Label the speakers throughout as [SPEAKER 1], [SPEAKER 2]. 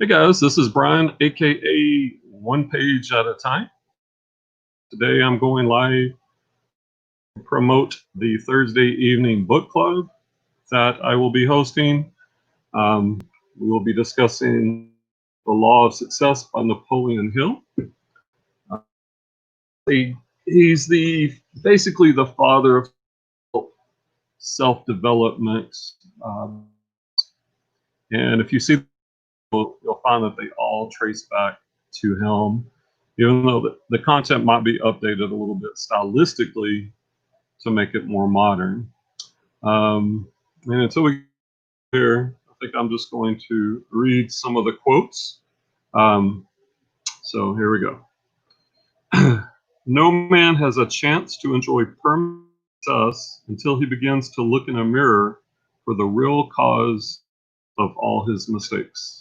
[SPEAKER 1] Hey guys, this is Brian, aka One Page at a Time. Today I'm going live to promote the Thursday evening book club that I will be hosting. Um, we will be discussing The Law of Success by Napoleon Hill. Uh, he's basically the father of self-development. Um, and if you see, you'll find that they all trace back to him, even though the content might be updated a little bit stylistically to make it more modern. And until we get here, I think I'm just going to read some of the quotes. Um, so here we go. No man has a chance to enjoy permanent success until he begins to look in a mirror for the real cause of all his mistakes.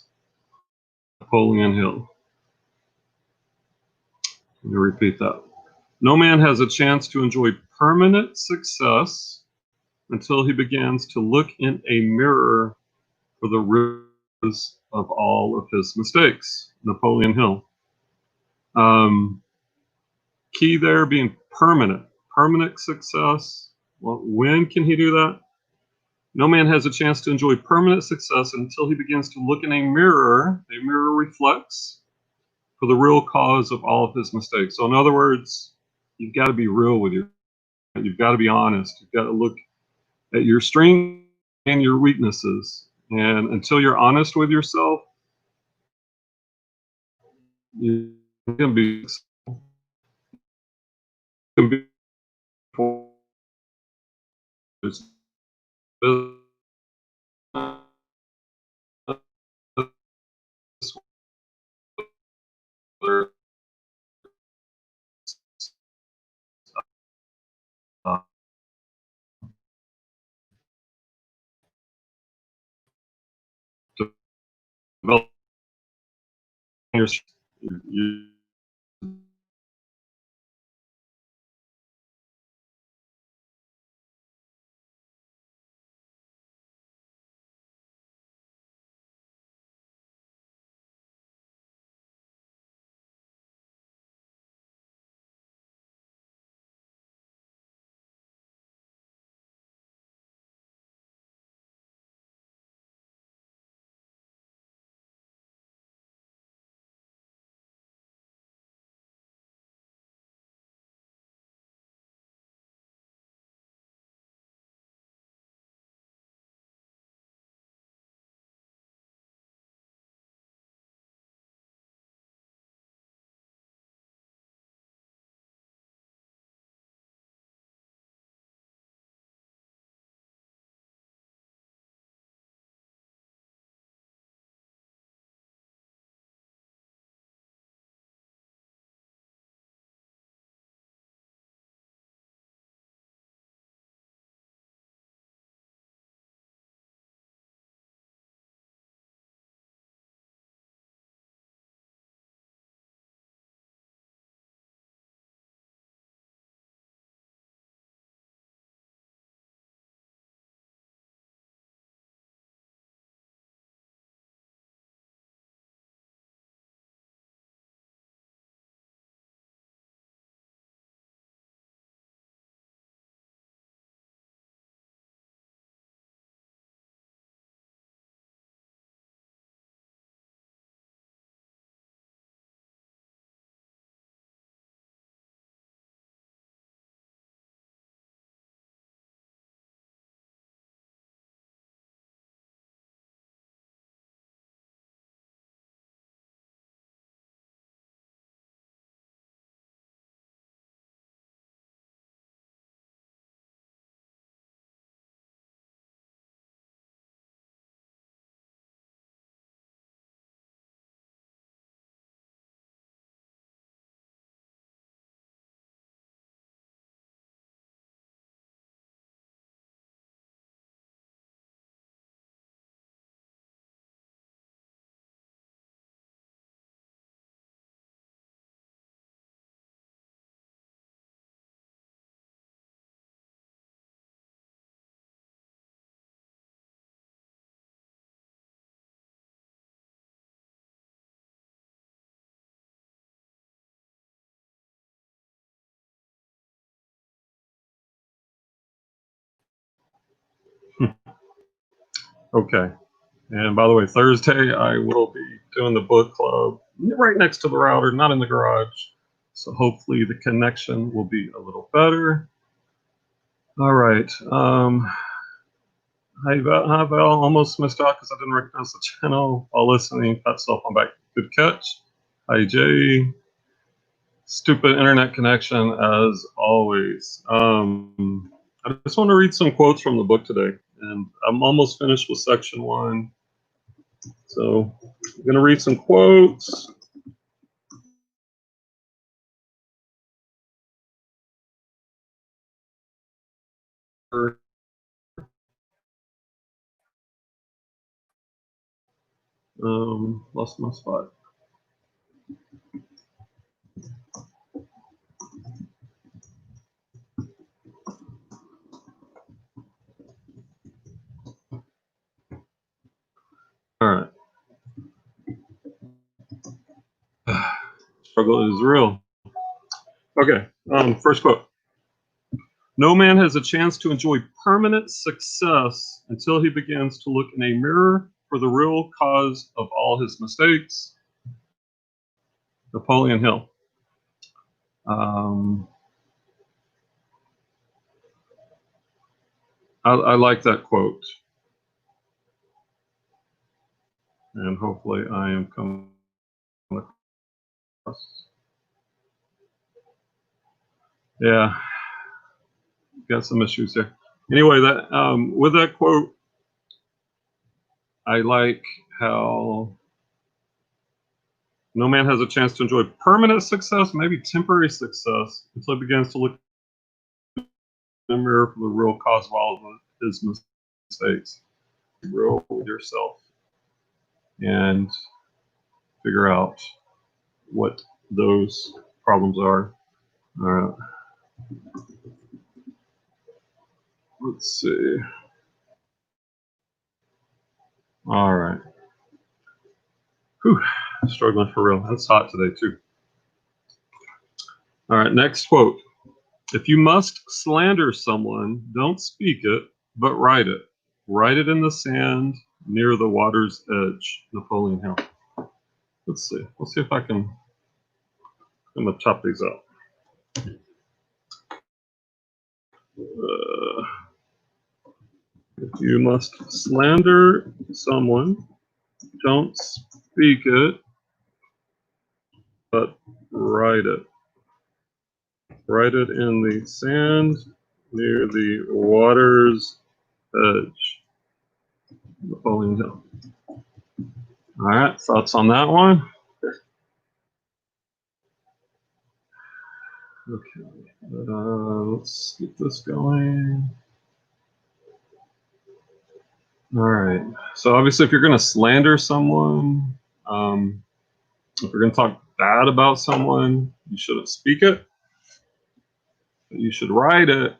[SPEAKER 1] Napoleon Hill. Let me repeat that. No man has a chance to enjoy permanent success until he begins to look in a mirror for the roots of all of his mistakes. Napoleon Hill. Um, Key there being permanent. Permanent success. Well, when can he do that? No man has a chance to enjoy permanent success until he begins to look in a mirror. A mirror reflects for the real cause of all of his mistakes. So, in other words, you've got to be real with you. You've got to be honest. You've got to look at your strengths and your weaknesses. And until you're honest with yourself, you can be developing your, you Okay. And by the way, Thursday I will be doing the book club right next to the router, not in the garage. So hopefully the connection will be a little better. All right. Hi, Val. Almost missed out because I didn't recognize the channel while listening. Pat cell phone back. Good catch. Hi, Jay. Stupid internet connection as always. I just want to read some quotes from the book today, and I'm almost finished with section 1. So I'm going to read some quotes. Lost my spot. All right. Struggle is real. Okay. First quote. No man has a chance to enjoy permanent success until he begins to look in a mirror for the real cause of all his mistakes. Napoleon Hill. I like that quote. And hopefully I am coming across. Yeah, got some issues here. Anyway, that with that quote, I like how no man has a chance to enjoy permanent success, maybe temporary success, until he begins to look in the mirror for the real cause of all of his mistakes. Be real with yourself and figure out what those problems are. All right. Let's see. All right. Whew, struggling for real. It's hot today too. All right, next quote. If you must slander someone, don't speak it, but write it. Write it in the sand near the water's edge. Napoleon Hill. Let's see. Let's see if I can. I'm gonna chop these up. If you must slander someone, don't speak it, but write it. Write it in the sand near the water's edge. Napoleon Hill. All right, thoughts on that one? Okay, let's get this going. All right, so obviously if you're gonna slander someone, if you're gonna talk bad about someone, you shouldn't speak it. You should write it,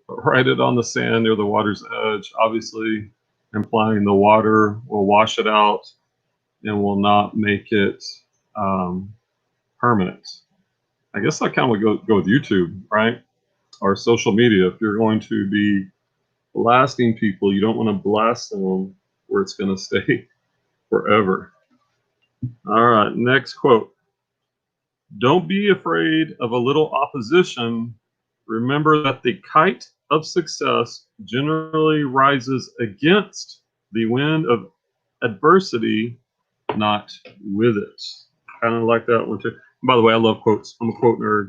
[SPEAKER 1] but write it on the sand near the water's edge, obviously implying the water will wash it out and will not make it permanent. I guess that kind of would go with YouTube, right? Or social media. If you're going to be blasting people, you don't want to blast them where it's going to stay forever. All right, next quote. Don't be afraid of a little opposition. Remember that the kite of success generally rises against the wind of adversity, not with it. Kind of like that one too. By the way, I love quotes. I'm a quote nerd.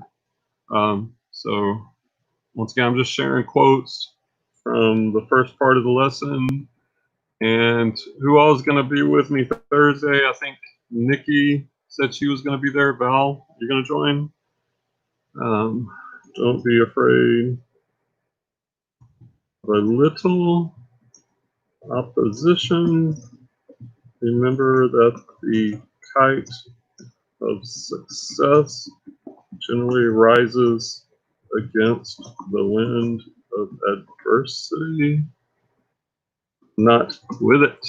[SPEAKER 1] So once again, I'm just sharing quotes from the first part of the lesson. And who all is going to be with me Thursday? I think Nikki said she was going to be there. Val, you're going to join? Don't be afraid of a little opposition. Remember that the kite of success generally rises against the wind of adversity, not with it.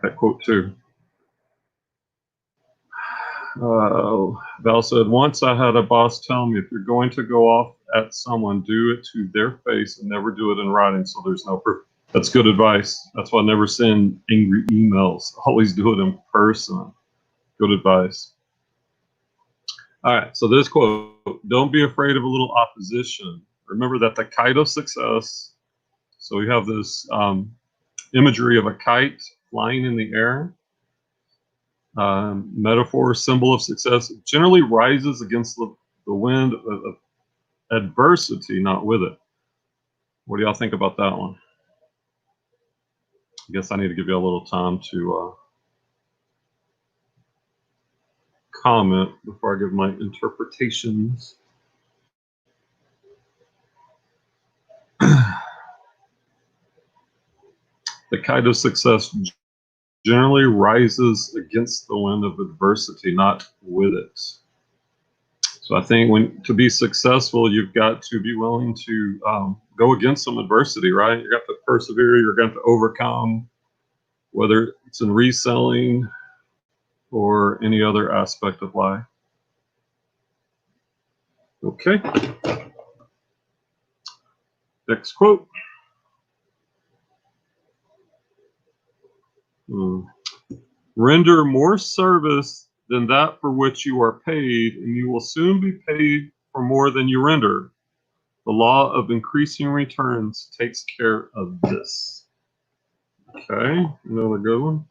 [SPEAKER 1] That quote too. Val said, once I had a boss tell me, if you're going to go off at someone, do it to their face and never do it in writing so there's no proof. That's good advice. That's why I never send angry emails. Always do it in person. Good advice. All right, so this quote, don't be afraid of a little opposition. Remember that the kite of success, so we have this imagery of a kite flying in the air, metaphor, symbol of success, generally rises against the wind of adversity, not with it. What do y'all think about that one? I guess I need to give you a little time to comment before I give my interpretations. The kite of success generally rises against the wind of adversity, not with it. So I think to be successful, you've got to be willing to go against some adversity, right? You got to persevere. You're going to overcome, whether it's in reselling or any other aspect of life. Okay. Next quote. Render more service than that for which you are paid, and you will soon be paid for more than you render. The law of increasing returns takes care of this. Okay, another good one.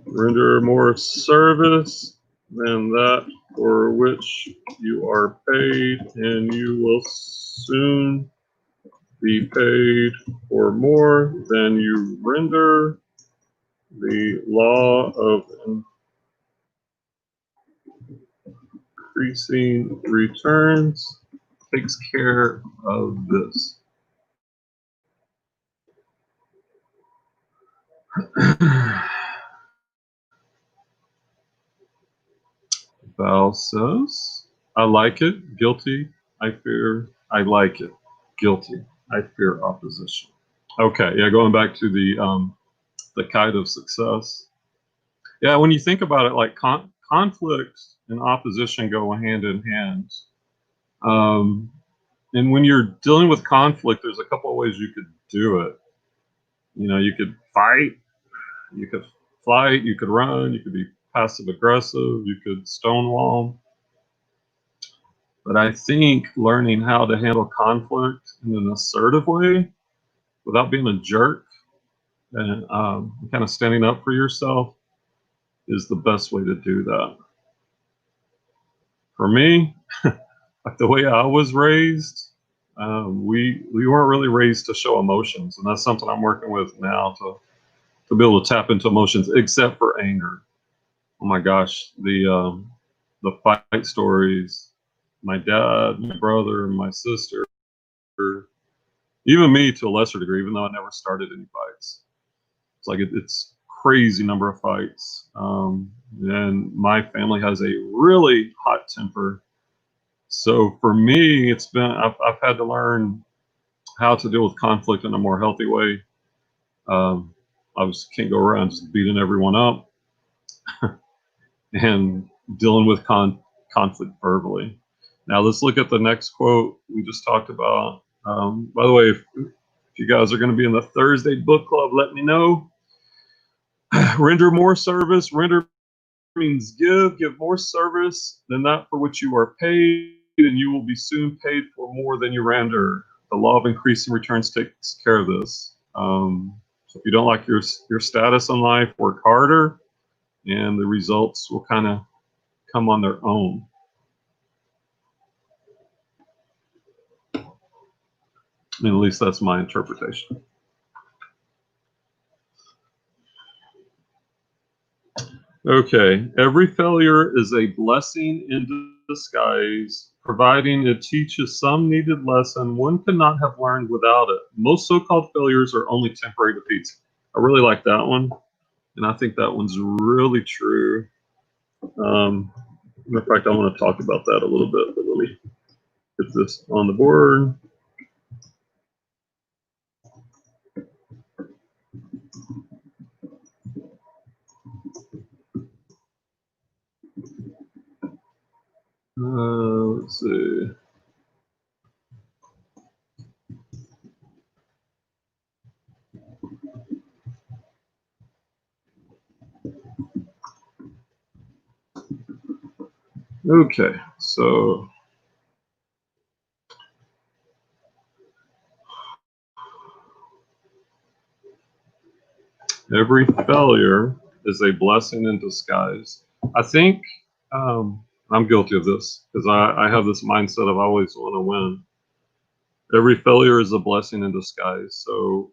[SPEAKER 1] Render more service than that for which you are paid, and you will soon be paid for more than you render. The law of increasing returns takes care of this. Val says, I like it. Guilty. I fear. I like it. Guilty. I fear opposition. Okay. Yeah. Going back to the kite of success. Yeah. When you think about it, like conflict and opposition go hand in hand. And when you're dealing with conflict, there's a couple of ways you could do it. You know, you could fight, you could flight, you could run, you could be passive aggressive, you could stonewall. But I think learning how to handle conflict in an assertive way without being a jerk and kind of standing up for yourself is the best way to do that. For me, like the way I was raised, we weren't really raised to show emotions, and that's something I'm working with now to be able to tap into emotions, except for anger. Oh my gosh, the fight stories, my dad, my brother, my sister, even me to a lesser degree, even though I never started any fights. It's like it's crazy number of fights, and my family has a really hot temper. So for me, it's been I've had to learn how to deal with conflict in a more healthy way. I just can't go around just beating everyone up and dealing with conflict verbally. Now let's look at the next quote we just talked about. By the way, if you guys are going to be in the Thursday book club, let me know. Render more service. Render means give more service than that for which you are paid, and you will be soon paid for more than you render. The law of increasing returns takes care of this. So if you don't like your status in life, work harder, and the results will kind of come on their own. I mean, at least that's my interpretation. Okay, every failure is a blessing in disguise, providing it teaches some needed lesson one could not have learned without it. Most so-called failures are only temporary defeats. I really like that one, and I think that one's really true. In fact, I want to talk about that a little bit, but let me get this on the board. Let's see. Okay, so every failure is a blessing in disguise. I think I'm guilty of this because I have this mindset of I always want to win. Every failure is a blessing in disguise. So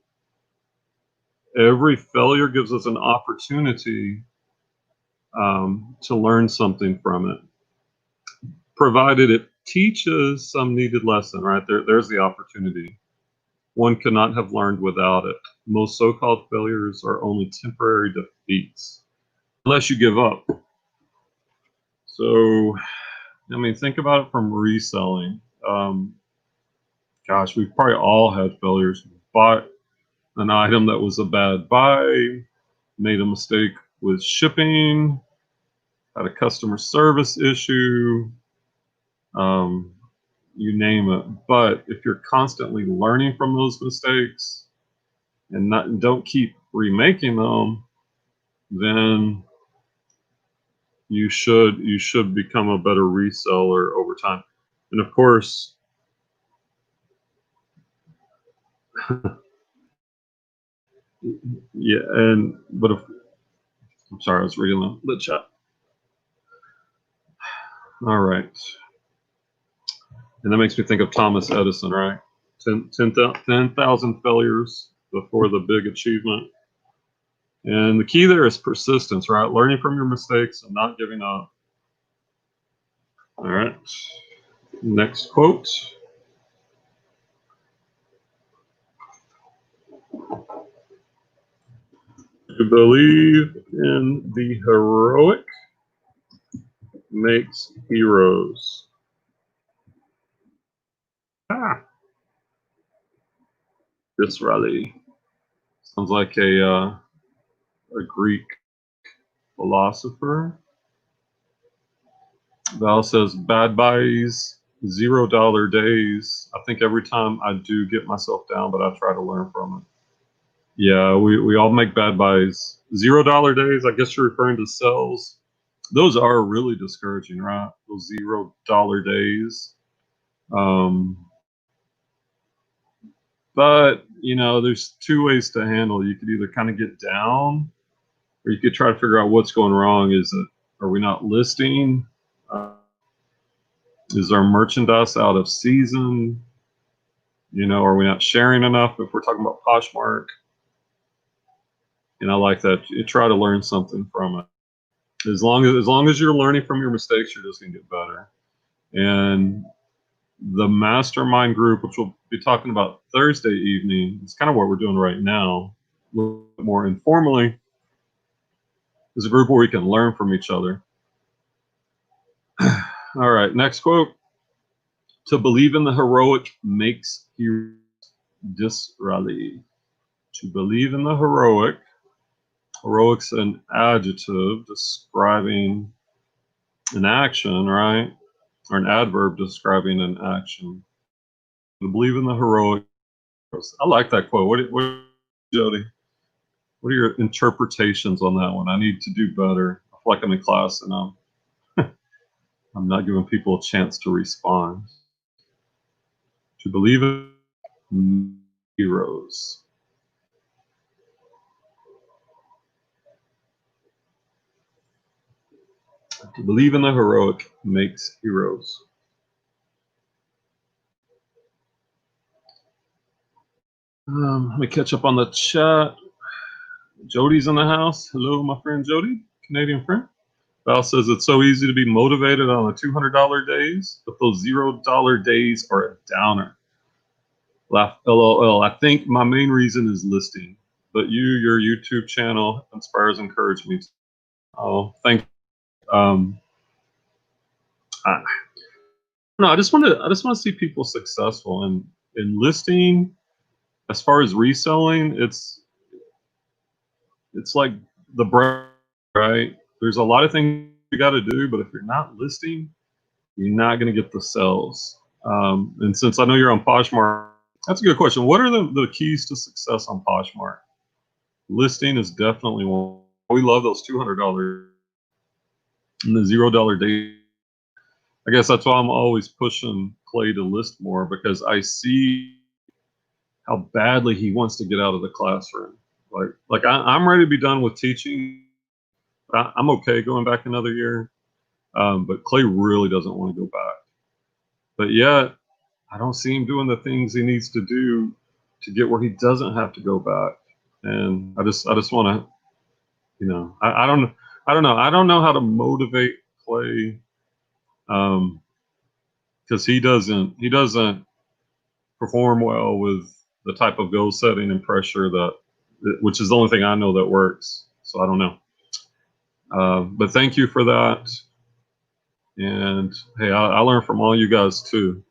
[SPEAKER 1] every failure gives us an opportunity to learn something from it, provided it teaches some needed lesson, right? There's the opportunity. One could not have learned without it. Most so-called failures are only temporary defeats, unless you give up. So, I mean, think about it from reselling. Gosh, we've probably all had failures. Bought an item that was a bad buy, made a mistake with shipping, had a customer service issue, um, you name it. But if you're constantly learning from those mistakes and don't keep remaking them, then you should become a better reseller over time. And of course, yeah, but if I'm sorry, I was reading the chat. All right. And that makes me think of Thomas Edison, right? 10,000 failures before the big achievement. And the key there is persistence, right? Learning from your mistakes and not giving up. All right. Next quote. To believe in the heroic makes heroes. Ah, this rally sounds like a Greek philosopher. Val says, bad buys, $0 days. I think every time I do get myself down, but I try to learn from it. Yeah, we all make bad buys. $0 days, I guess you're referring to sales. Those are really discouraging, right? Those $0 days. But, there's two ways to handle it. You could either kind of get down or you could try to figure out what's going wrong. Are we not listing? Is our merchandise out of season? Are we not sharing enough? If we're talking about Poshmark, I like that. You try to learn something from it. As long as you're learning from your mistakes, you're just gonna get better. And the Mastermind group, which we'll be talking about Thursday evening, is kind of what we're doing right now, a little bit more informally, is a group where we can learn from each other. All right, next quote. To believe in the heroic makes heroes disrally. To believe in the heroic. Heroic's an adjective describing an action, right? Or an adverb describing an action. To believe in the heroic. I like that quote. What Jody? What are your interpretations on that one? I need to do better. I feel like I'm in class and I'm not giving people a chance to respond. To believe in heroes. To believe in the heroic makes heroes. Let me catch up on the chat. Jody's in the house. Hello, my friend Jody, Canadian friend. Val says it's so easy to be motivated on the $200 days, but those $0 days are a downer. Laugh, LOL. I think my main reason is listing, but your YouTube channel inspires, encourage me. Oh, thank you. I just want to see people successful in listing. As far as reselling, it's like the bread, right? There's a lot of things you got to do, but if you're not listing, you're not going to get the sales. And since I know you're on Poshmark, that's a good question. What are the keys to success on Poshmark? Listing is definitely one. We love those $200 and the $0 day. I guess that's why I'm always pushing Clay to list more, because I see how badly he wants to get out of the classroom. I'm ready to be done with teaching. I'm okay going back another year, but Clay really doesn't want to go back. But yet, I don't see him doing the things he needs to do to get where he doesn't have to go back. And I just want to, I don't know. I don't know how to motivate Clay, because he doesn't perform well with the type of goal setting and pressure which is the only thing I know that works. So I don't know. But thank you for that. And hey, I learn from all you guys too.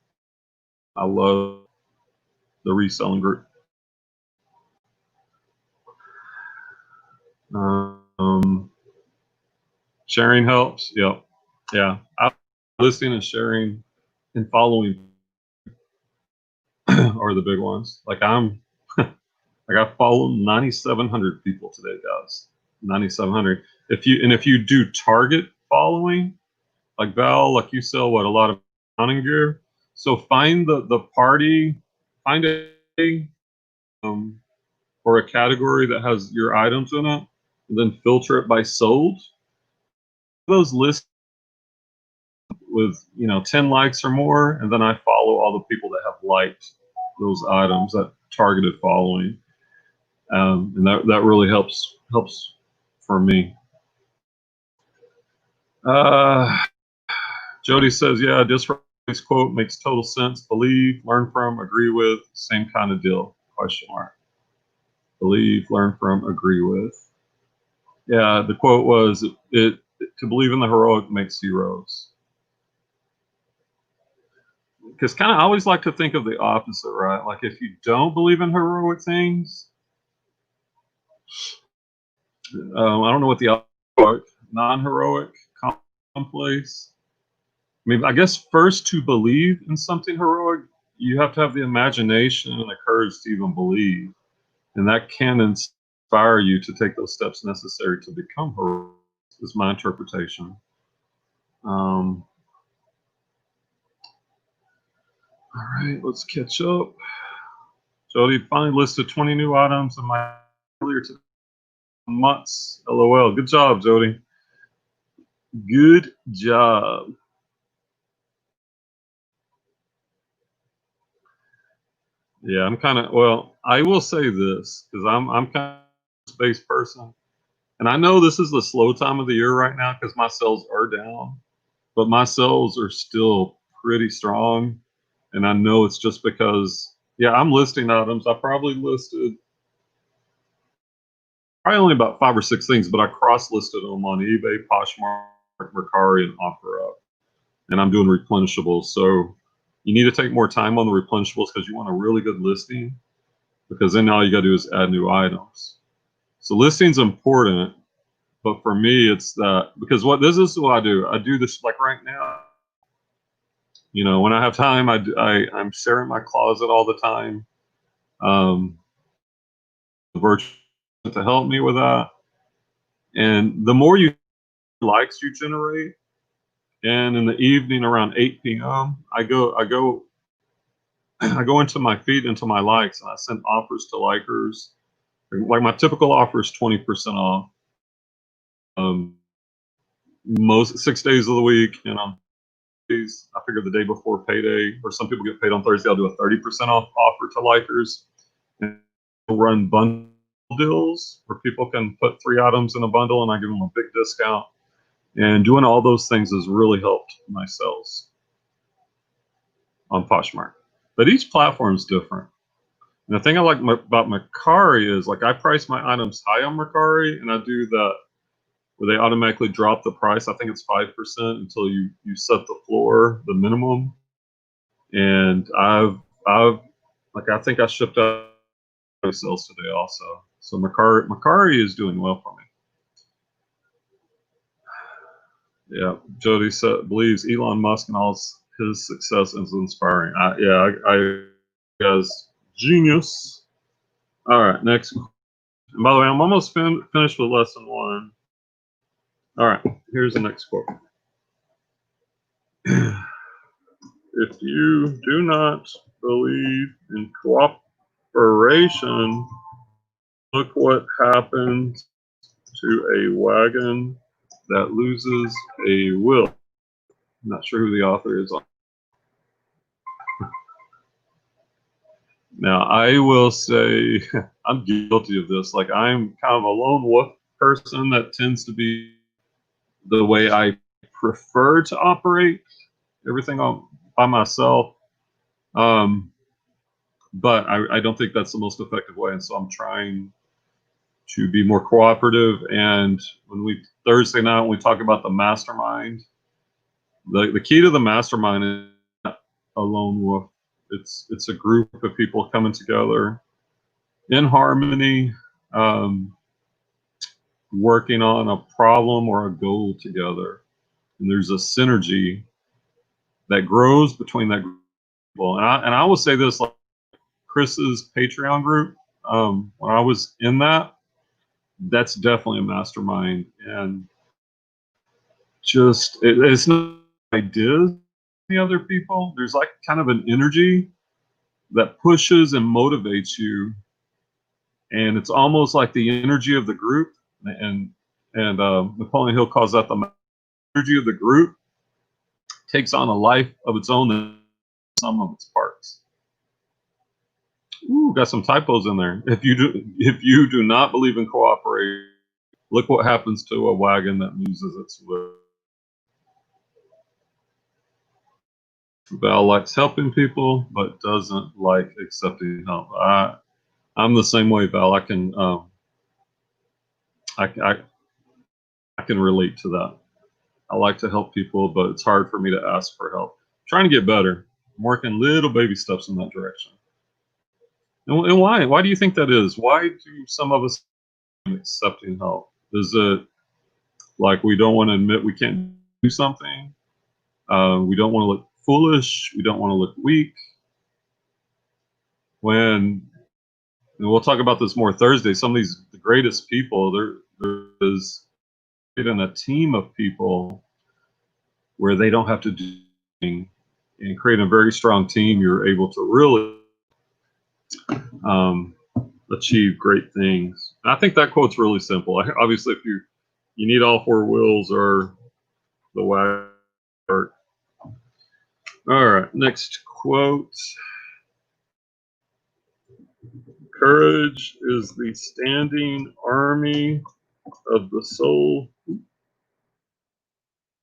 [SPEAKER 1] I love the reselling group. Sharing helps. Yep. Yeah. Listening and sharing and following are the big ones. Like I follow 9,700 people today, guys. 9,700. If you do target following, like Val, like you sell a lot of accounting gear. So find the party, find or a category that has your items in it, and then filter it by sold. Those lists with 10 likes or more, and then I follow all the people that have liked those items, that targeted following, and that really helps for me. Jody says, yeah, this quote makes total sense. Believe, learn from, agree with, same kind of deal, question mark. Believe, learn from, agree with. Yeah, the quote was, to believe in the heroic makes heroes. Because kind of I always like to think of the opposite, right? Like if you don't believe in heroic things, I don't know what the non-heroic, commonplace. I mean, I guess first to believe in something heroic, you have to have the imagination and the courage to even believe. And that can inspire you to take those steps necessary to become heroic, is my interpretation. All right, let's catch up. Jody finally listed 20 new items in my earlier today. Months. LOL. Good job, Jody. Good job. Yeah, I'm kind of, well, I will say this, because I'm kind of a space person. And I know this is the slow time of the year right now because my sales are down, but my sales are still pretty strong. And I know it's just because, yeah, I'm listing items. I probably listed only about 5 or 6 things, but I cross-listed them on eBay, Poshmark, Mercari, and OfferUp. And I'm doing replenishables. So you need to take more time on the replenishables because you want a really good listing, because then all you got to do is add new items. So listing's important, but for me, it's that, because this is what I do. I do this like right now. When I have time, I'm sharing my closet all the time. The virtual to help me with that. And the more likes you generate, and in the evening around 8 p.m., I go into my feed, into my likes, and I send offers to likers. Like my typical offer is 20% off. Most 6 days of the week, and on days, I figure the day before payday, or some people get paid on Thursday, I'll do a 30% off offer to likers, and run bundle deals where people can put 3 items in a bundle, and I give them a big discount. And doing all those things has really helped my sales on Poshmark. But each platform is different. And the thing I like about Mercari is, like, I price my items high on Mercari, and I do that where they automatically drop the price. I think it's 5% until you set the floor, the minimum. And I think I shipped out sales today also. So Mercari is doing well for me. Yeah, Jody believes Elon Musk and all his success is inspiring. I guys, genius. All right, next. And by the way, I'm almost finished with lesson 1. All right, here's the next quote. if you do not believe in cooperation, look what happens to a wagon that loses a wheel. I'm not sure who the author is. Now, I will say I'm guilty of this. Like, I'm kind of a lone wolf person. That tends to be the way I prefer to operate everything by myself. But I don't think that's the most effective way. And so I'm trying to be more cooperative. And Thursday night, when we talk about the mastermind, the key to the mastermind is not a lone wolf. It's a group of people coming together in harmony, working on a problem or a goal together. And there's a synergy that grows between that group of people. And I will say this, like Chris's Patreon group, when I was in that's definitely a mastermind. And just, it's not ideas the other people. There's like kind of an energy that pushes and motivates you. And it's almost like the energy of the group. And Napoleon Hill calls that the energy of the group takes on a life of its own than some of its parts. Ooh, got some typos in there. If you do not believe in cooperation, look what happens to a wagon that loses its wheel. Val likes helping people, but doesn't like accepting help. I'm the same way, Val. I can relate to that. I like to help people, but it's hard for me to ask for help. I'm trying to get better. I'm working little baby steps in that direction. And why? Why do you think that is? Why do some of us accepting help? Is it like we don't want to admit we can't do something? We don't want to look foolish. We don't want to look weak. And we'll talk about this more Thursday. Some of the greatest people, there is in a team of people where they don't have to do anything, and create a very strong team. You're able to really achieve great things. And I think that quote's really simple. Obviously, if you need all four wheels or the wagon. All right, next quote. Courage is the standing army of the soul,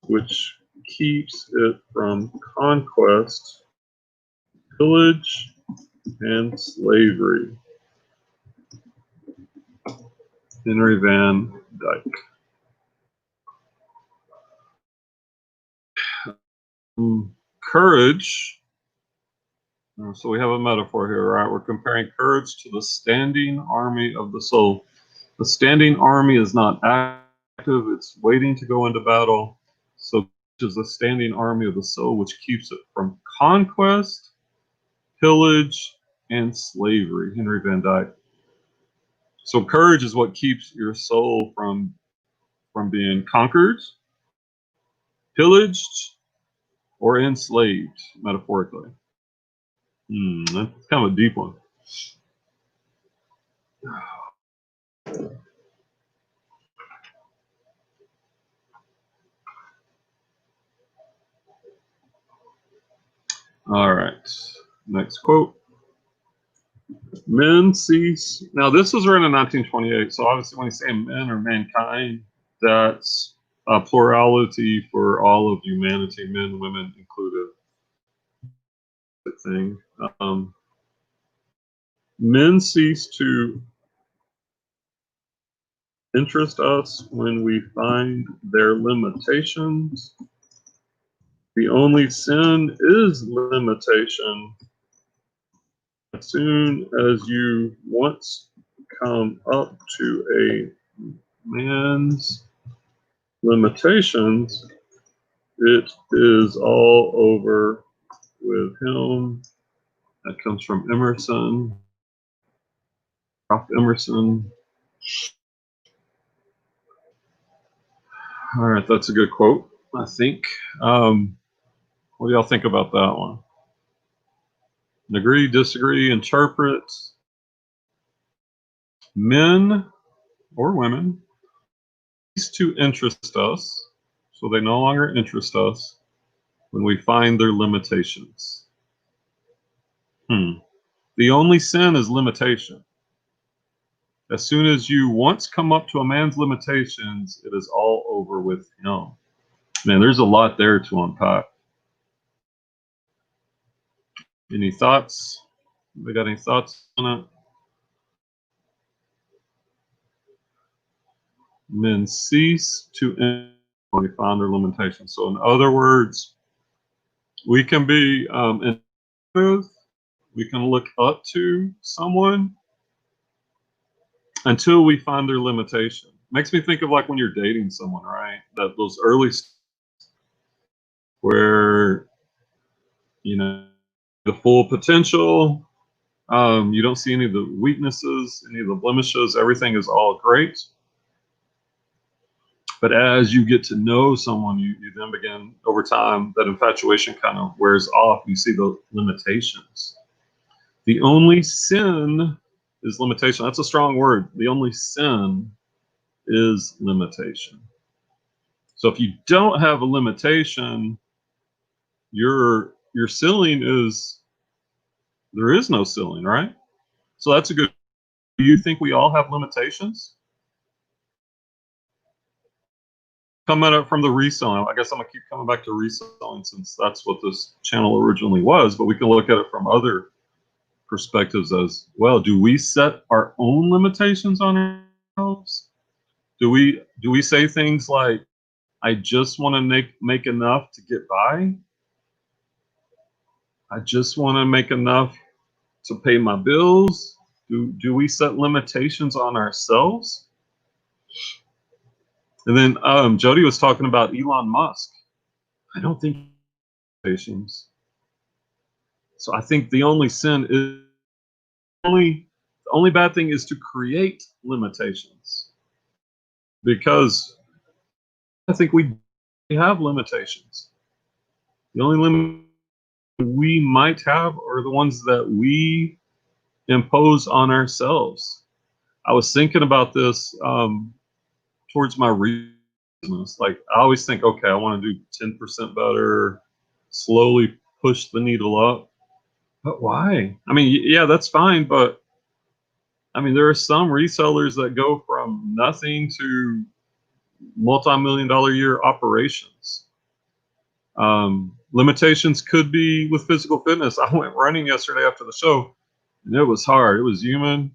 [SPEAKER 1] which keeps it from conquest, pillage, and slavery. Henry Van Dyke. Courage. So we have a metaphor here, right? We're comparing courage to the standing army of the soul. The standing army is not active, it's waiting to go into battle. So is the standing army of the soul, which keeps it from conquest, pillage, and slavery. Henry Van Dyke. So courage is what keeps your soul from being conquered, pillaged, or enslaved, metaphorically. That's kind of a deep one. All right, next quote. Men cease. Now, this was written in 1928, so obviously when you say men or mankind, that's a plurality for all of humanity, men, women included. Thing. Men cease to interest us when we find their limitations. The only sin is limitation. As soon as you once come up to a man's limitations, it is all over with him. That comes from Emerson, Ralph Emerson. All right, that's a good quote, I think. What do y'all think about that one? Agree, disagree, interpret. Men or women cease to interest us, so they no longer interest us when we find their limitations. The only sin is limitation. As soon as you once come up to a man's limitations, it is all over with him. Man, there's a lot there to unpack. Any thoughts? We got any thoughts on it? Men cease to when we find their limitations. So, in other words, we can be we can look up to someone until we find their limitation. Makes me think of like when you're dating someone, right? That those early where the full potential, you don't see any of the weaknesses, any of the blemishes. Everything is all great. But as you get to know someone, you then begin over time, that infatuation kind of wears off. You see the limitations. The only sin is limitation. That's a strong word. The only sin is limitation. So if you don't have a limitation, your ceiling is, there is no ceiling, right? So that's a good. Do you think we all have limitations? Coming up from the reselling, I guess I'm gonna keep coming back to reselling since that's what this channel originally was, but we can look at it from other perspectives as well. Do we set our own limitations on ourselves? Do we say things like, I just want to make enough to get by? I just want to make enough to pay my bills? Do we set limitations on ourselves? And then Jody was talking about Elon Musk. I don't think limitations. So I think the only sin is the only bad thing is to create limitations, because I think we have limitations. The only limit we might have are the ones that we impose on ourselves. I was thinking about this towards my business. Like, I always think, okay, I want to do 10% better, slowly push the needle up. But why? I mean, yeah, that's fine, but I mean, there are some resellers that go from nothing to multi-million-dollar year operations. Limitations could be with physical fitness. I went running yesterday after the show, and it was hard. It was human,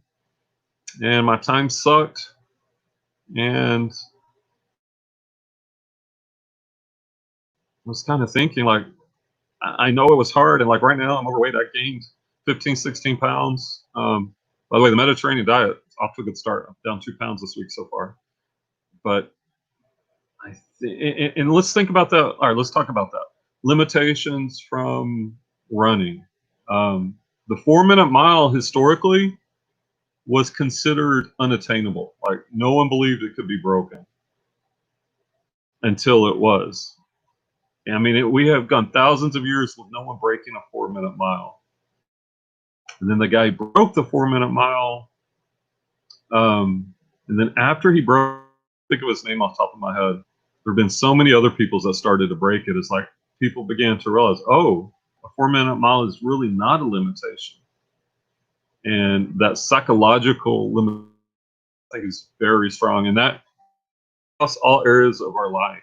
[SPEAKER 1] and my time sucked. And I was kind of thinking, like, I know it was hard, and like right now I'm overweight. I gained 15, 16 pounds. By the way, the Mediterranean diet is off to a good start. I'm down 2 pounds this week so far. But and let's think about that. All right, let's talk about that. Limitations from running. The 4-minute mile historically was considered unattainable. Like, no one believed it could be broken until it was. I mean, we have gone thousands of years with no one breaking a 4-minute mile. And then the guy broke the 4-minute mile. And then after he broke, I think of his name off the top of my head, there have been so many other people that started to break it. It's like people began to realize, oh, a 4-minute mile is really not a limitation. And that psychological limit, I think, is very strong. And that across all areas of our life.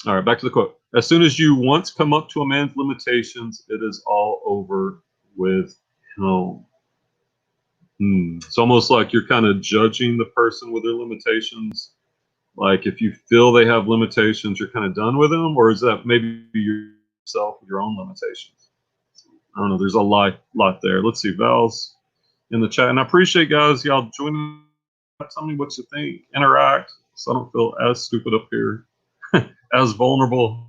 [SPEAKER 1] All right, back to the quote. As soon as you once come up to a man's limitations, it is all over with him. It's almost like you're kind of judging the person with their limitations. Like, if you feel they have limitations, you're kind of done with them, or is that maybe yourself with your own limitations? I don't know. There's a lot there. Let's see. Val's in the chat, and I appreciate, guys, y'all joining. Tell me what you think. Interact, so I don't feel as stupid up here, as vulnerable,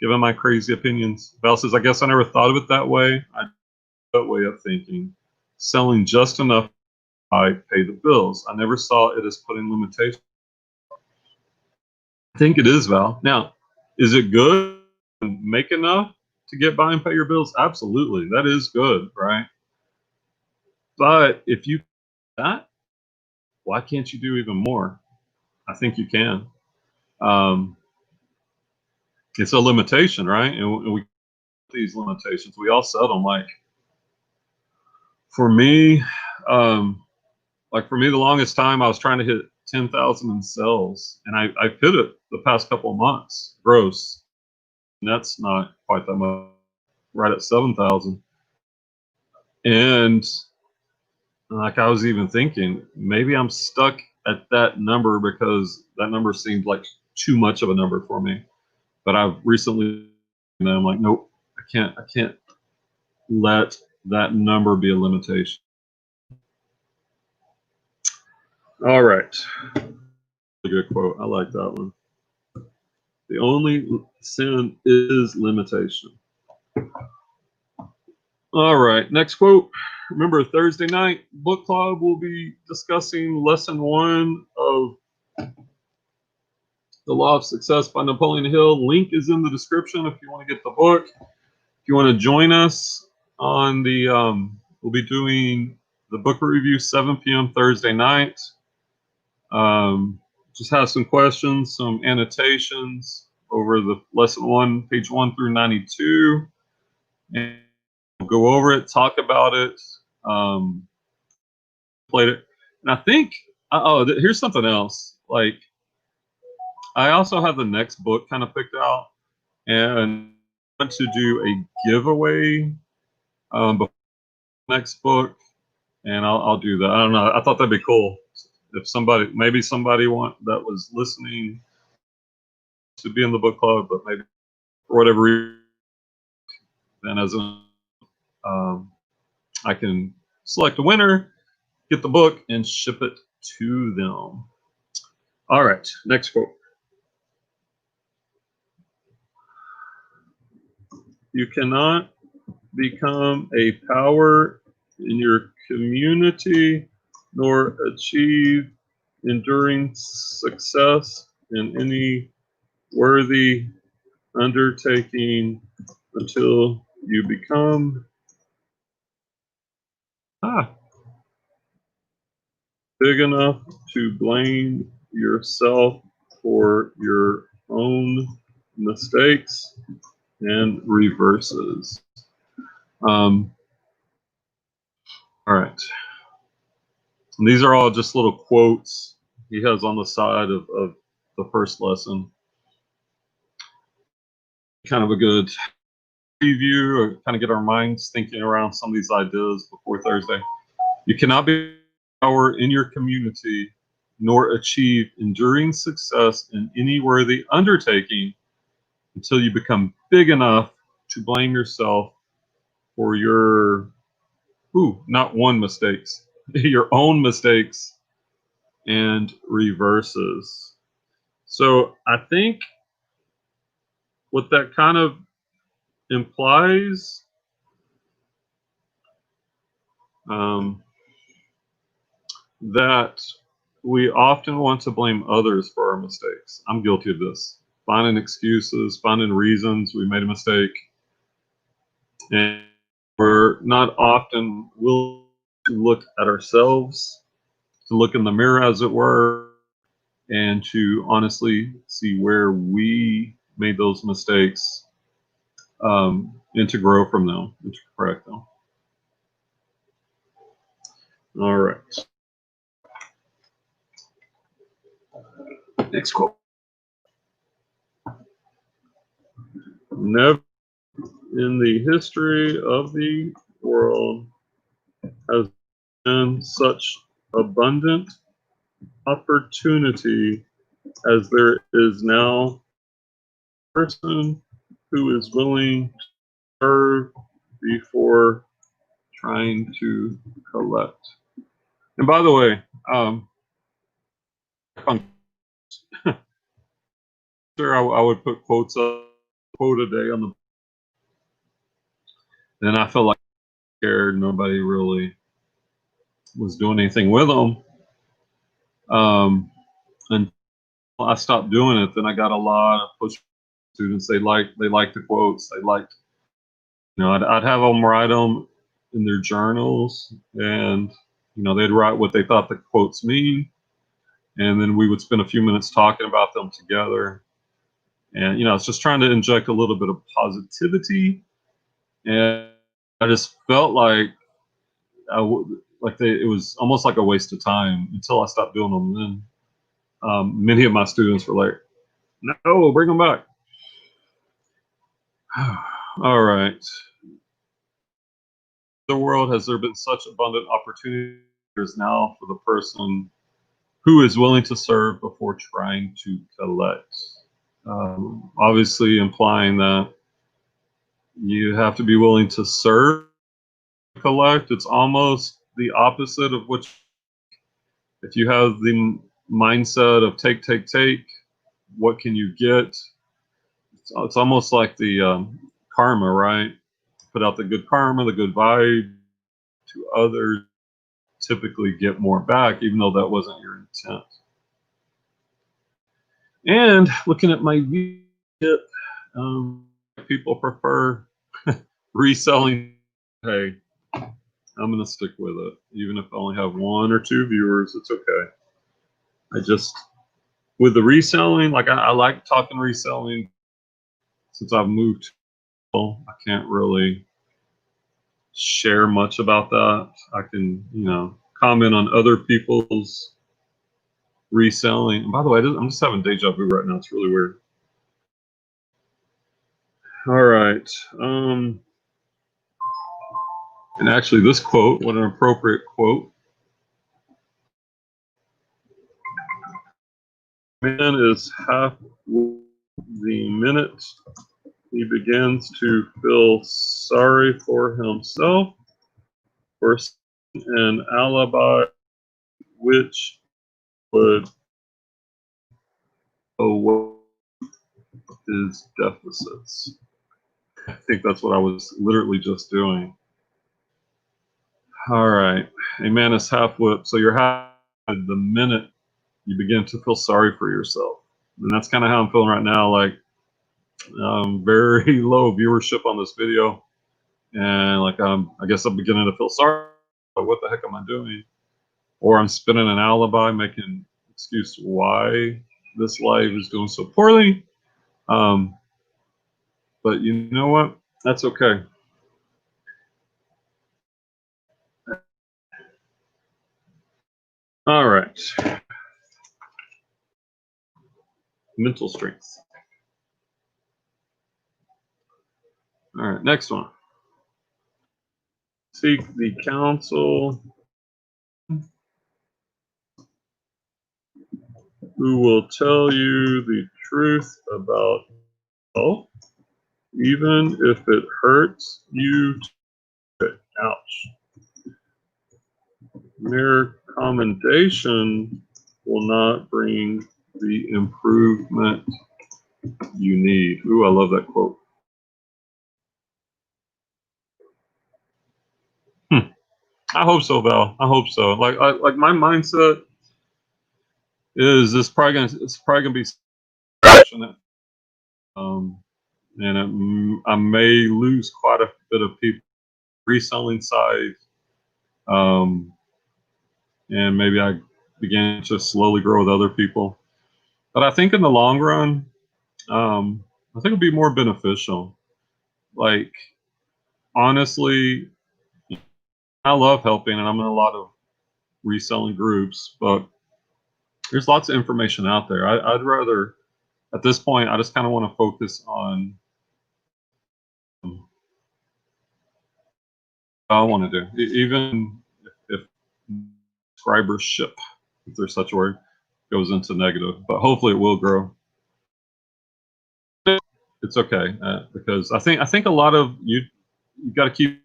[SPEAKER 1] giving my crazy opinions. Val says, I guess I never thought of it that way. That way of thinking. Selling just enough, I pay the bills. I never saw it as putting limitations. I think it is, Val. Now, is it good to make enough? to get by and pay your bills? Absolutely. That is good, right? But if you that, why can't you do even more? I think you can. Um, it's a limitation, right? And we these limitations, we all set them. For me, um, like for me, the longest time I was trying to hit 10,000 in sales, and I hit it the past couple of months gross. And that's not quite that much, right at 7,000. And like I was even thinking, maybe I'm stuck at that number because that number seemed like too much of a number for me. But I've recently, I'm like, nope, I can't let that number be a limitation. All right, a good quote. I like that one. The only sin is limitation. All right, next quote. Remember, Thursday night book club, we'll be discussing lesson 1 of The Law of Success by Napoleon Hill. Link is in the description if you want to get the book. If you want to join us on the, we'll be doing the book review 7 p.m. Thursday night. Just have some questions, some annotations over the lesson 1, page 1 through 92. And we'll go over it, talk about it, played it. And I think, here's something else. Like, I also have the next book kind of picked out, and I want to do a giveaway before the next book, and I'll do that. I don't know. I thought that'd be cool if maybe somebody that was listening to be in the book club, but maybe for whatever reason, then I can select a winner, get the book, and ship it to them. All right, next quote. You cannot become a power in your community nor achieve enduring success in any worthy undertaking until you become big enough to blame yourself for your own mistakes and reverses. All right. And these are all just little quotes he has on the side of the first lesson. Kind of a good preview, or kind of get our minds thinking around some of these ideas before Thursday. You cannot be power in your community nor achieve enduring success in any worthy undertaking until you become big enough to blame yourself for your not one mistakes, your own mistakes and reverses. So I think what that kind of implies, that we often want to blame others for our mistakes. I'm guilty of this. Finding excuses, finding reasons we made a mistake. And we're not often willing to look at ourselves, to look in the mirror, as it were, and to honestly see where we made those mistakes, and to grow from them and to correct them. All right. Next quote. Never in the history of the world has been such abundant opportunity as there is now. A person who is willing to serve before trying to collect. And by the way, sure, I would put quote a day on the. Then I felt like I cared. Nobody really was doing anything with them. And I stopped doing it. Then I got a lot of push. Students, they liked the quotes. They liked I'd have them write them in their journals, and they'd write what they thought the quotes mean, and then we would spend a few minutes talking about them together. And it's just trying to inject a little bit of positivity. And I just felt like it was almost like a waste of time until I stopped doing them. Then many of my students were like, "No, bring them back." All right. The world, has there been such abundant opportunities now for the person who is willing to serve before trying to collect? Obviously, implying that you have to be willing to serve, collect. It's almost the opposite of what. If you have the mindset of take, take, take, what can you get? It's almost like the karma, right? Put out the good karma, the good vibe to others, typically get more back, even though that wasn't your intent. And looking at my tip, people prefer reselling. Hey, I'm going to stick with it. Even if I only have 1 or 2 viewers, it's okay. With the reselling, like I like talking reselling. Since I've moved, I can't really share much about that. I can, comment on other people's reselling. And by the way, I'm just having deja vu right now. It's really weird. All right. And actually, this quote, what an appropriate quote. Man is half the minute he begins to feel sorry for himself for an alibi which would away his deficits. I think that's what I was literally just doing. All right. A man is half whipped. So you're half the minute you begin to feel sorry for yourself. And that's kind of how I'm feeling right now. Like, very low viewership on this video. And like, I guess I'm beginning to feel sorry. What the heck am I doing? Or I'm spinning an alibi, making excuse why this live is doing so poorly. But you know what? That's okay. All right. Mental strength. All right, next one. Seek the counsel who will tell you the truth about yourself, even if it hurts you. Ouch. Mere commendation will not bring the improvement you need. Ooh, I love that quote. I hope so, Val. I hope so. Like my mindset is it's probably gonna be passionate. And I may lose quite a bit of people reselling side, and maybe I began to slowly grow with other people. But I think in the long run, I think it'll be more beneficial. Like, honestly, I love helping, and I'm in a lot of reselling groups, but there's lots of information out there. I'd rather, at this point, I just kind of want to focus on what I want to do, even if subscribership, if there's such a word, goes into negative. But hopefully, it will grow. It's okay, because I think a lot of you got to keep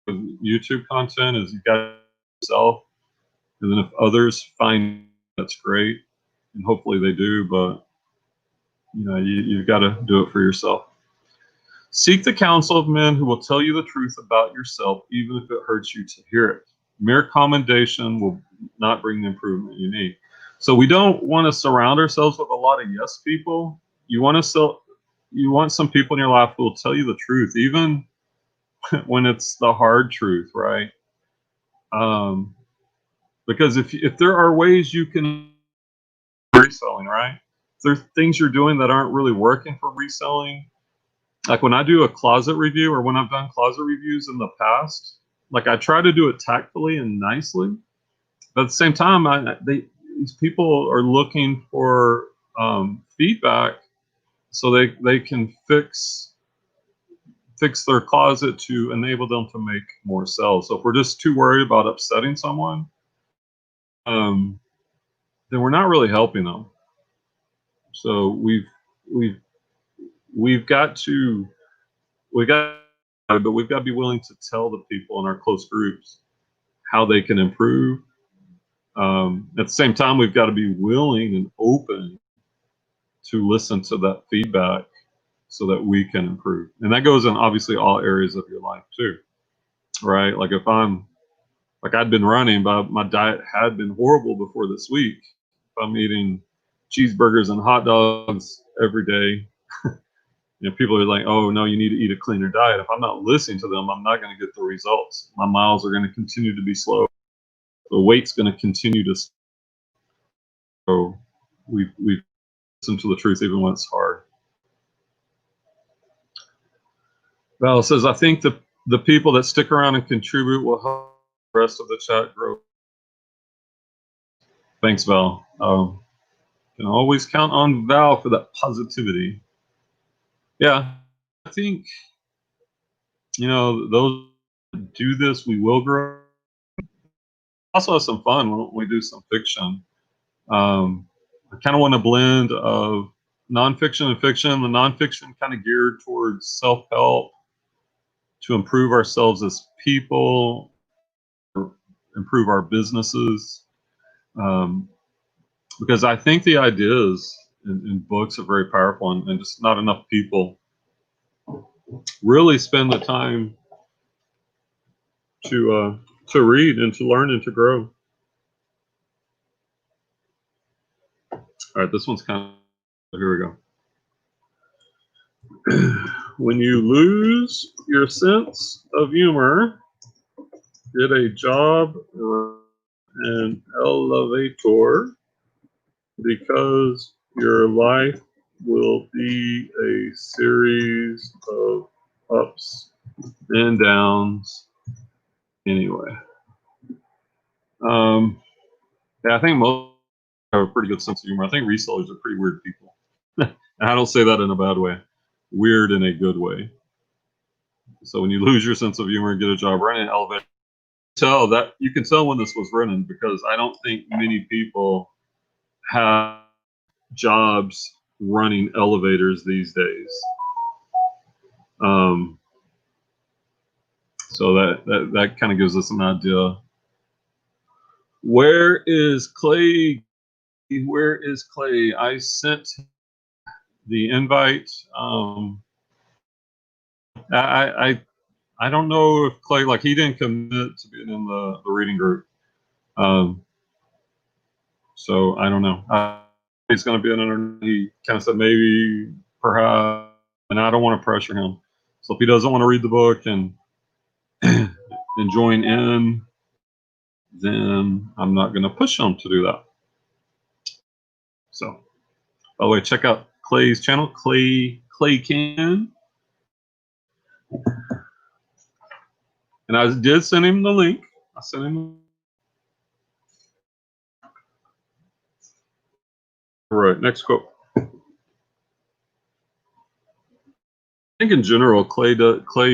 [SPEAKER 1] YouTube content is you got yourself, and then if others find that's great, and hopefully they do, but you've got to do it for yourself. Seek the counsel of men who will tell you the truth about yourself, even if it hurts you to hear it. Mere commendation will not bring the improvement you need. So we don't want to surround ourselves with a lot of yes people. You want some people in your life who will tell you the truth, even when it's the hard truth, right? Um, because if there are ways you can reselling, right? If there's things you're doing that aren't really working for reselling, like when I do a closet review or when I've done closet reviews in the past, like I try to do it tactfully and nicely, but at the same time, these people are looking for feedback so they can fix their closet to enable them to make more sales. So if we're just too worried about upsetting someone, um, then we're not really helping them. So we've we've got to we got but we've got to be willing to tell the people in our close groups how they can improve. At the same time, we've got to be willing and open to listen to that feedback so that we can improve. And that goes in obviously all areas of your life too, right? Like if I'm like I'd been running, but my diet had been horrible before this week. If I'm eating cheeseburgers and hot dogs every day, people are like, "Oh no, you need to eat a cleaner diet." If I'm not listening to them, I'm not going to get the results. My miles are going to continue to be slow. The weight's going to continue to. So we listen to the truth even when it's hard. Val says, "I think the people that stick around and contribute will help the rest of the chat grow." Thanks, Val. Can always count on Val for that positivity. Yeah, I think those that do this, we will grow. Also have some fun when we do some fiction. I kind of want a blend of nonfiction and fiction. The nonfiction kind of geared towards self-help to improve ourselves as people, improve our businesses. Um, because I think the ideas in books are very powerful, and just not enough people really spend the time to read and to learn and to grow. All right, this one's kind of, here we go. When you lose your sense of humor, get a job or an elevator, because your life will be a series of ups and downs anyway. Yeah, I think most have a pretty good sense of humor. I think resellers are pretty weird people. And I don't say that in a bad way. Weird in a good way. So when you lose your sense of humor and get a job running an elevator, you can tell when this was written, because I don't think many people have jobs running elevators these days. So that kind of gives us an idea. Where is Clay? Where is Clay? I sent the invite. I don't know if Clay, like, he didn't commit to being in the reading group. So I don't know. He's going to be in it. He kind of said maybe, perhaps, and I don't want to pressure him. So if he doesn't want to read the book and and join in, then I'm not going to push him to do that. So, by the way, check out Clay's channel, Clay Can. And I did send him the link. I sent him. All right, next quote. I think in general, Clay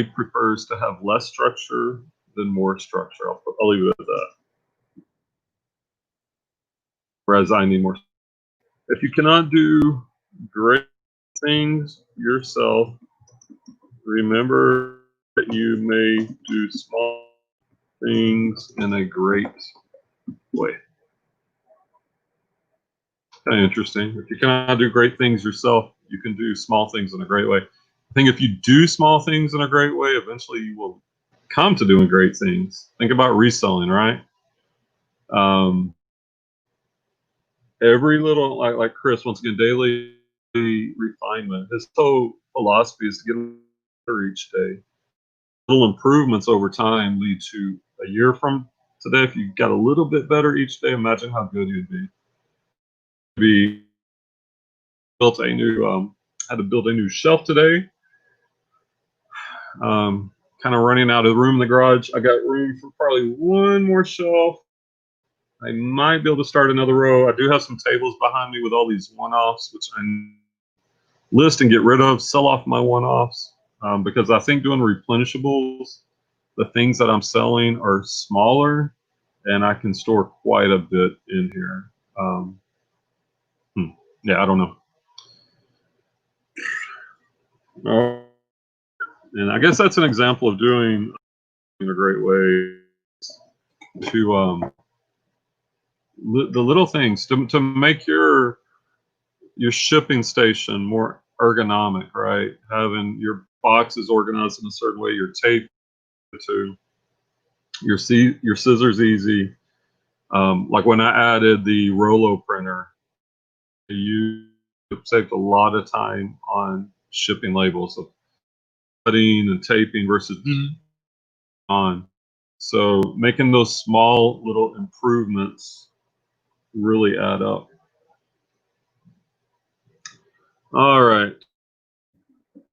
[SPEAKER 1] prefers to have less structure than more structure. I'll leave it at that. Whereas I need more. If you cannot do great things yourself, remember that you may do small things in a great way. Kind of interesting. If you cannot do great things yourself, you can do small things in a great way. I think if you do small things in a great way, eventually you will come to doing great things. Think about reselling, right? Every little, like Chris, once again, daily refinement. His whole philosophy is to get better each day. little improvements over time lead to a year from today. If you got a little bit better each day, imagine how good you'd be. Built a new, had to build a new shelf today. Kind of running out of room in the garage. I got room for probably one more shelf. I might be able to start another row. I do have some tables behind me with all these one-offs, which I list and get rid of, sell off my one-offs, because I think doing replenishables, the things that I'm selling are smaller, and I can store quite a bit in here. Yeah, I don't know. And I guess that's an example of doing in a great way to the little things to make your shipping station more ergonomic, right? Having your boxes organized in a certain way, your tape to your scissors easy. Like when I added the Rolo printer, you saved a lot of time on shipping labels of cutting and taping versus on. So making those small little improvements really add up. All right.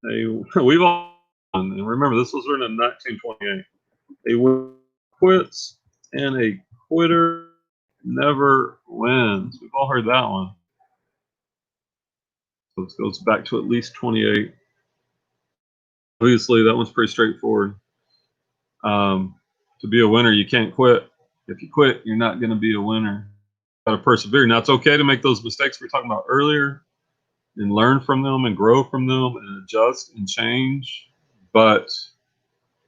[SPEAKER 1] Hey, we've all, and remember this was written in 1928. A winner quits and a quitter never wins. We've all heard that one. So this goes back to at least 28. Obviously, that one's pretty straightforward. To be a winner, you can't quit. If you quit, you're not going to be a winner. You got to persevere. Now, it's okay to make those mistakes we were talking about earlier and learn from them and grow from them and adjust and change, but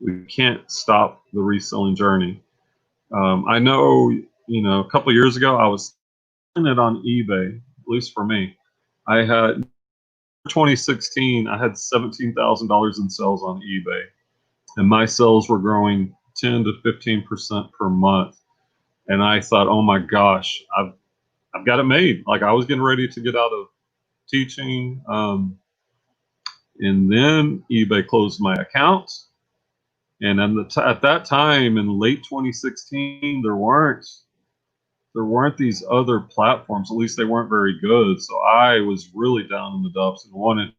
[SPEAKER 1] we can't stop the reselling journey. I know, a couple years ago, I was selling it on eBay, at least for me. I had 2016, I had $17,000 in sales on eBay, and my sales were growing 10 to 15% per month. And I thought, oh my gosh, I've got it made. Like I was getting ready to get out of teaching, and then eBay closed my account. And at that time in late 2016, there weren't these other platforms. At least they weren't very good. So I was really down in the dumps and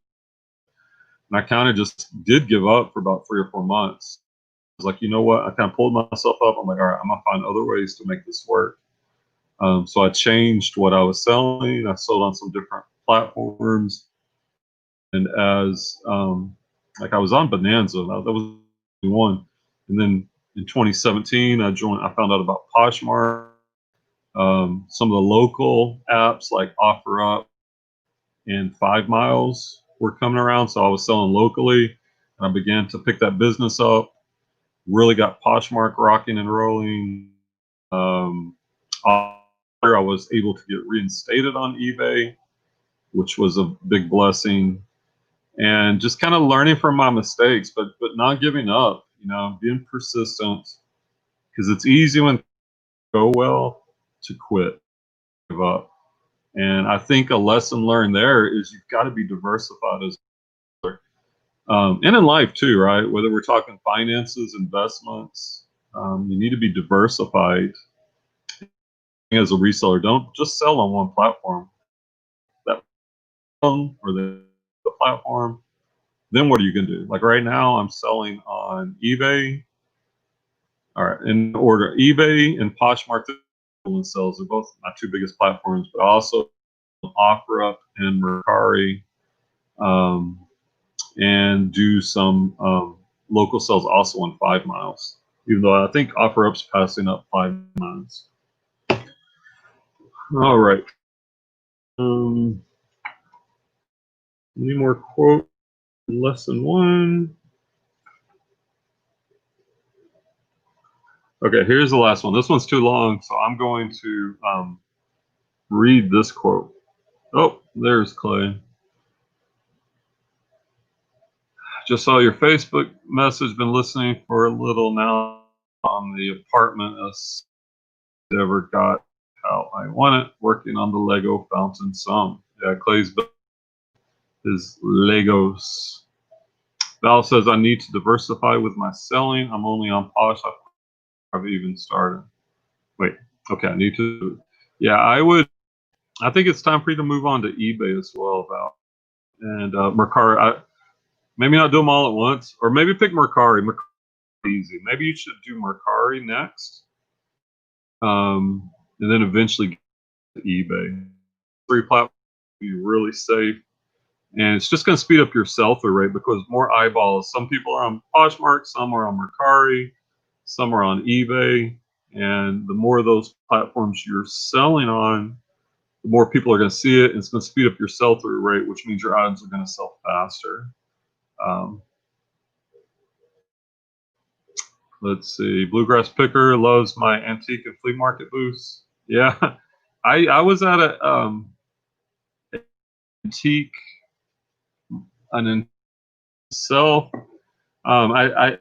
[SPEAKER 1] I kind of just did give up for about 3 or 4 months. I was like, you know what? I kind of pulled myself up. I'm like, all right, I'm gonna find other ways to make this work. So I changed what I was selling. I sold on some different platforms, and as like I was on Bonanza, that was one. And then in 2017, I found out about Poshmark. Some of the local apps like OfferUp and 5 Miles were coming around, so I was selling locally, and I began to pick that business up. Really got Poshmark rocking and rolling. I was able to get reinstated on eBay, which was a big blessing. And just kind of learning from my mistakes, but not giving up, being persistent, because it's easy when go well to quit, give up. And I think a lesson learned there is you've got to be diversified as and in life too, right? Whether we're talking finances, investments, you need to be diversified as a reseller. Don't just sell on one platform. That or the platform. Then what are you going to do? Like right now, I'm selling on eBay. All right, in order, eBay and Poshmark and sales are both my 2 biggest platforms, but also OfferUp and Mercari, and do some local sales also on 5 Miles. Even though I think OfferUp's passing up 5 Miles. All right. Any more quote? Lesson 1. Okay, here's the last one. This one's too long, so I'm going to read this quote. Oh, there's Clay. Just saw your Facebook message. Been listening for a little now on the apartment. Never got how I want it. Working on the Lego fountain some. Yeah, Clay's his Legos. Val says, I need to diversify with my selling. I'm only on Posh. I've even started. Wait, okay, I need to. Yeah, I think it's time for you to move on to eBay as well, Val. And Mercari, maybe not do them all at once, or maybe pick Mercari. Mercari easy. Maybe you should do Mercari next, and then eventually get to eBay. Three platforms be really safe, and it's just going to speed up your sell-through rate because more eyeballs. Some people are on Poshmark, some are on Mercari, some are on eBay, and the more of those platforms you're selling on, the more people are going to see it, and it's going to speed up your sell-through rate, which means your items are going to sell faster. Um, let's see. Bluegrass Picker loves my antique and flea market booths. Yeah, I was at a antique an sell. I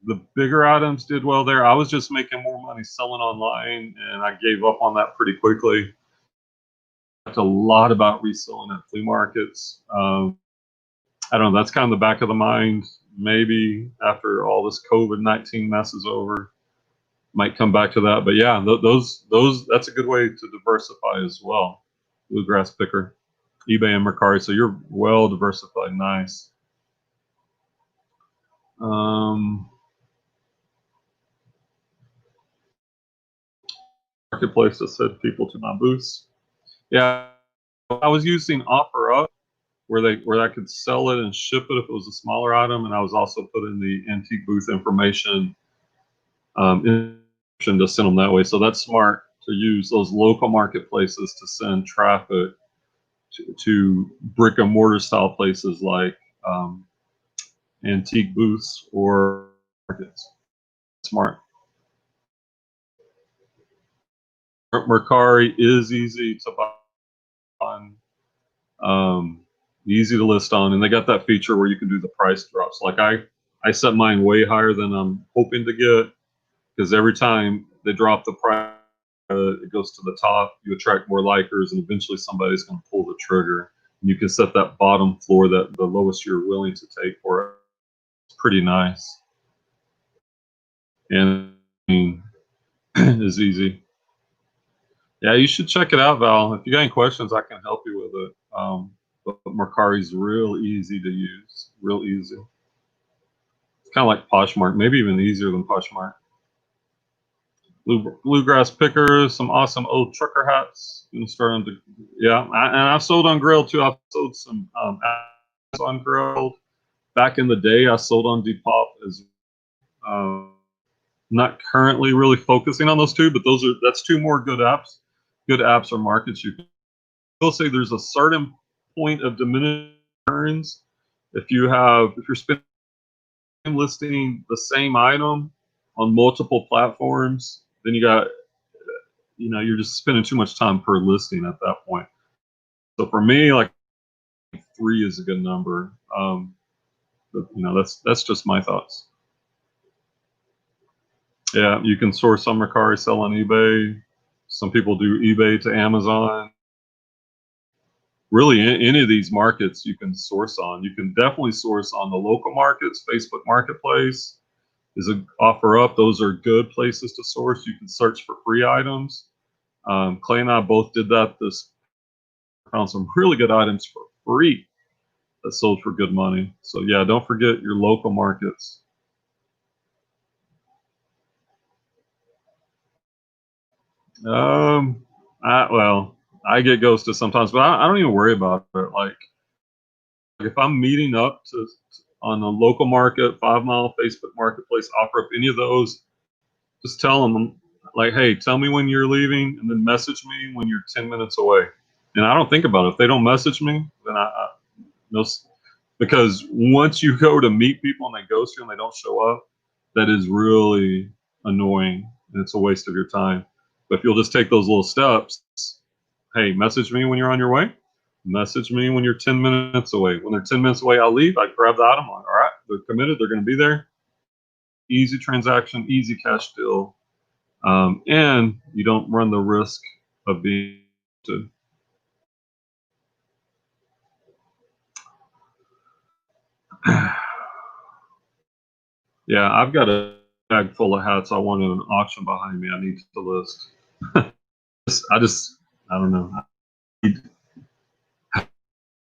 [SPEAKER 1] the bigger items did well there. I was just making more money selling online, and I gave up on that pretty quickly. Talked a lot about reselling at flea markets. I don't know. That's kind of the back of the mind. Maybe after all this COVID-19 mess is over, might come back to that. But yeah, those that's a good way to diversify as well. Bluegrass Picker, eBay and Mercari. So you're well diversified. Nice. Marketplace that said people to my booths. Yeah, I was using OfferUp where I could sell it and ship it if it was a smaller item, and I was also putting the antique booth information to send them that way. So that's smart to use those local marketplaces to send traffic to brick and mortar style places like antique booths or markets. Smart. Mercari is easy to buy on, easy to list on, and they got that feature where you can do the price drops. Like I set mine way higher than I'm hoping to get because every time they drop the price, it goes to the top. You attract more likers, and eventually somebody's going to pull the trigger. And you can set that bottom floor, that the lowest you're willing to take for it. It's pretty nice, and is easy. Yeah, you should check it out, Val. If you got any questions, I can help you with it. But Mercari's real easy to use, real easy. It's kind of like Poshmark, maybe even easier than Poshmark. Bluegrass Picker, some awesome old trucker hats. You can start on the, yeah, and I've sold on Grill too. I've sold some on Grill. Back in the day, I sold on Depop as not currently really focusing on those two, but that's two more good apps or markets you can. I'll say there's a certain point of diminishing returns if you're spending listing the same item on multiple platforms, then you're just spending too much time per listing at that point. So for me, like 3 is a good number. But that's just my thoughts. Yeah, you can source on Mercari, sell on eBay. Some people do eBay to Amazon. Really, any of these markets you can source on. You can definitely source on the local markets. Facebook Marketplace is a OfferUp. Those are good places to source. You can search for free items. Clay and I both did that. Found some really good items for free that sold for good money. So yeah, don't forget your local markets. I get ghosted sometimes, but I don't even worry about it. Like if I'm meeting up on a local market, 5 Mile, Facebook Marketplace, OfferUp, any of those, just tell them like, hey, tell me when you're leaving, and then message me when you're 10 minutes away. And I don't think about it. If they don't message me, then I no, because once you go to meet people and they ghost you and they don't show up, that is really annoying and it's a waste of your time. But if you'll just take those little steps, hey, message me when you're on your way. Message me when you're 10 minutes away. When they're 10 minutes away, I'll leave. I grab the item. All right, they're committed. They're going to be there. Easy transaction, easy cash deal. And you don't run the risk of being to. Yeah, I've got a bag full of hats I want in an auction behind me. I need to list. I just, I don't know. I need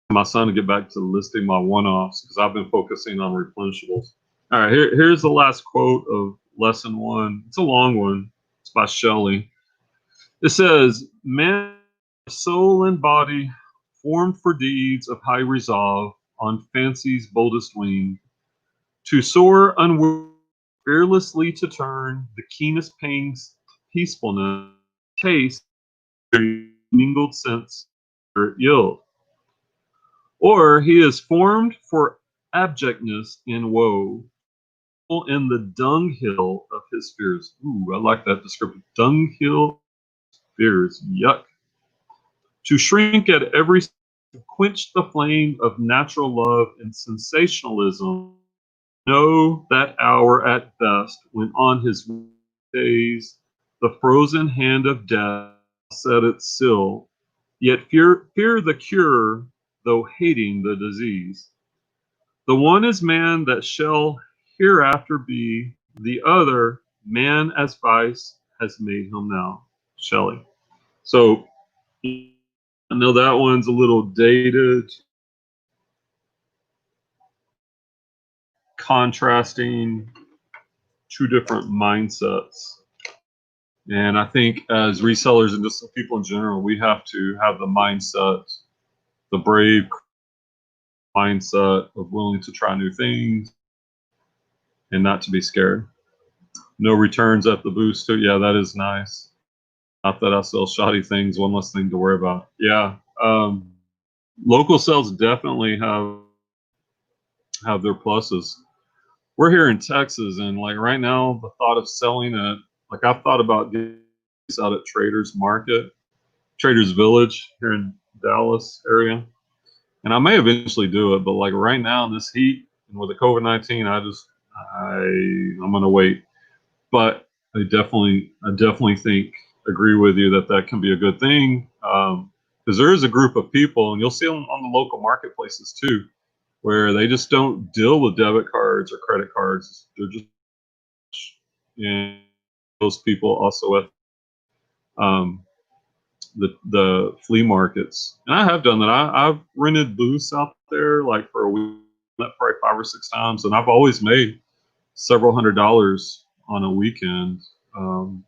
[SPEAKER 1] my son to get back to listing my one-offs because I've been focusing on replenishables. All right, here's the last quote of lesson 1. It's a long one. It's by Shelley. It says, "Man, soul and body, formed for deeds of high resolve, on fancy's boldest wing, to soar unwearied, fearlessly to turn the keenest pangs peacefulness, taste, mingled sense, or yield. Or he is formed for abjectness in woe, in the dunghill of his fears." Ooh, I like that description. Dunghill fears. Yuck. To shrink at every step, to quench the flame of natural love and sensationalism. Know that hour at best, when on his days the frozen hand of death set its seal, yet fear the cure, though hating the disease. The one is man that shall hereafter be, the other man as vice has made him now. Shelley. So I know that one's a little dated, contrasting two different mindsets. And I think as resellers and just people in general, we have to have the mindset, the brave mindset of willing to try new things and not to be scared. No returns at the booth too. Yeah, that is nice. Not that I sell shoddy things, one less thing to worry about. Yeah. Local sales definitely have their pluses. We're here in Texas, and like right now, the thought of selling it, like I've thought about getting this out at Traders Market, Traders Village here in Dallas area, and I may eventually do it. But like right now in this heat and with the COVID-19, I'm gonna wait. But I definitely think agree with you that that can be a good thing because there is a group of people, and you'll see them on the local marketplaces too, where they just don't deal with debit cards or credit cards. They're just, and those people also at um, the flea markets. And I have done that. I've rented booths out there like for a week, probably 5 or 6 times, and I've always made several $100s on a weekend. Um,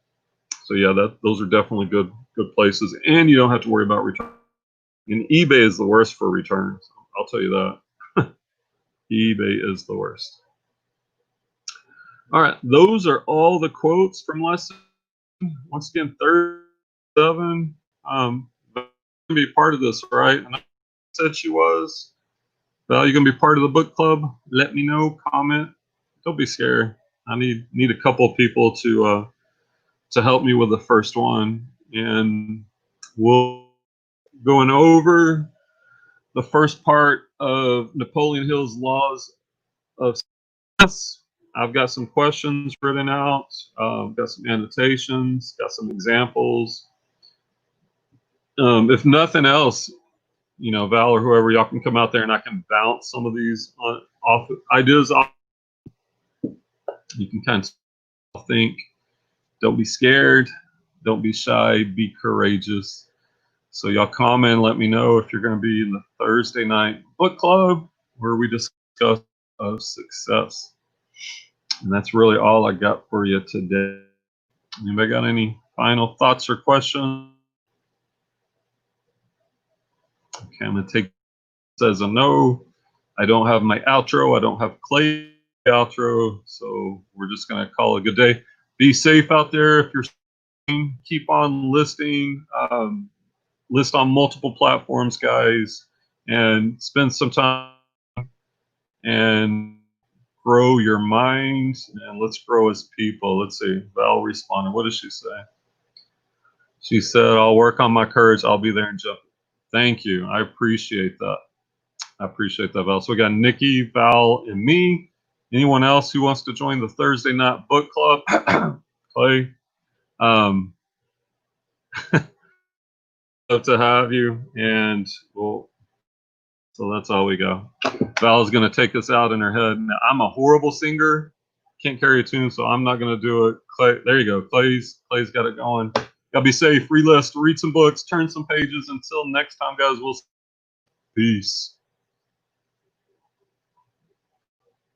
[SPEAKER 1] so yeah, those are definitely good places, and you don't have to worry about returns. And eBay is the worst for returns. I'll tell you that. eBay is the worst. All right, those are all the quotes from lesson. Once again, 37. Gonna be part of this, right? And I said she was. Well, you're gonna be part of the book club. Let me know. Comment. Don't be scared. I need a couple of people to help me with the first one, and we'll going over the first part of Napoleon Hill's laws of success. I've got some questions written out, got some annotations, got some examples. If nothing else, Val or whoever, y'all can come out there and I can bounce some of these off ideas off. You can kind of think. Don't be scared. Don't be shy. Be courageous. So y'all comment, let me know if you're going to be in the Thursday night book club where we discuss of success. And that's really all I got for you today. Anybody got any final thoughts or questions? Okay, I'm going to take this as a no. I don't have my outro. I don't have Clay outro. So we're just going to call it a good day. Be safe out there. If you're keep on listing, list on multiple platforms, guys, and spend some time and grow your mind, and let's grow as people. Let's see. Val responded. What did she say? She said, "I'll work on my courage. I'll be there in just." Thank you. I appreciate that. I appreciate that, Val. So we got Nikki, Val, and me. Anyone else who wants to join the Thursday night book club? Clay. Love to have you, and we'll So that's all we go. Val's going to take us out in her head. Now, I'm a horrible singer. Can't carry a tune, so I'm not going to do it. Clay, there you go. Clay's got it going. Gotta be safe. Read some books, turn some pages. Until next time, guys, we'll see. Peace.